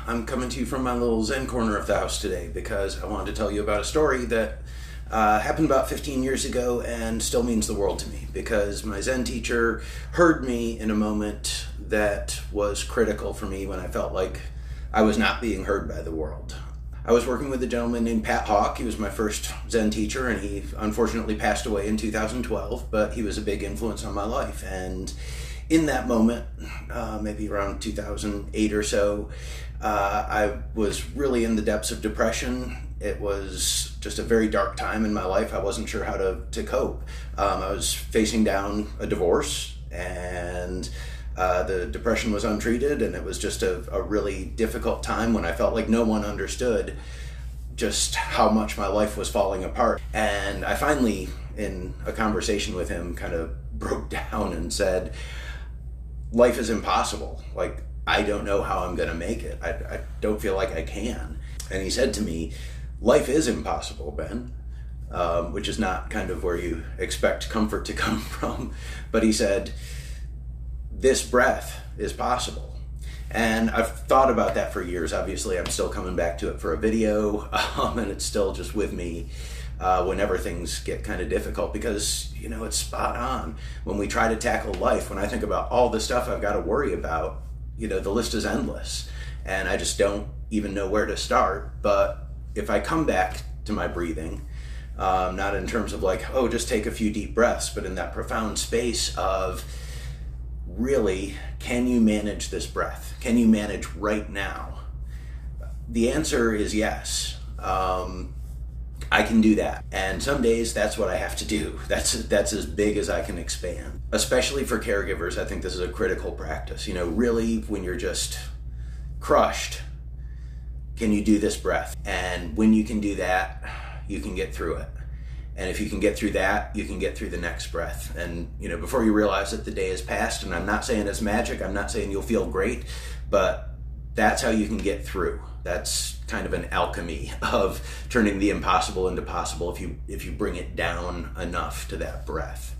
I'm coming to you from my little Zen corner of the house today because I wanted to tell you about a story that happened about 15 years ago and still means the world to me, because my Zen teacher heard me in a moment that was critical for me when I felt like I was not being heard by the world. I was working with a gentleman named Pat Hawk. He was my first Zen teacher, and he unfortunately passed away in 2012, but he was a big influence on my life. And in that moment, maybe around 2008 or so, I was really in the depths of depression. It was just a very dark time in my life. I wasn't sure how to cope. I was facing down a divorce, and the depression was untreated, and it was just a really difficult time when I felt like no one understood just how much my life was falling apart. And I finally, in a conversation with him, kind of broke down and said, life is impossible. Like, I don't know how I'm going to make it. I don't feel like I can. And he said to me, life is impossible, Ben, which is not kind of where you expect comfort to come from. But he said, this breath is possible. And I've thought about that for years. Obviously, I'm still coming back to it for a video, and it's still just with me whenever things get kind of difficult, because, you know, it's spot on. When we try to tackle life, when I think about all the stuff I've got to worry about, you know, the list is endless, and I just don't even know where to start. But if I come back to my breathing, not in terms of like, oh, just take a few deep breaths, but in that profound space of, really, can you manage this breath? Can you manage right now? The answer is yes. I can do that. And some days that's what I have to do. That's as big as I can expand. Especially for caregivers, I think this is a critical practice. You know, really, when you're just crushed, can you do this breath? And when you can do that, you can get through it. And if you can get through that, you can get through the next breath. And, you know, before you realize that the day has passed, and I'm not saying it's magic, I'm not saying you'll feel great, but that's how you can get through. That's kind of an alchemy of turning the impossible into possible if you bring it down enough to that breath.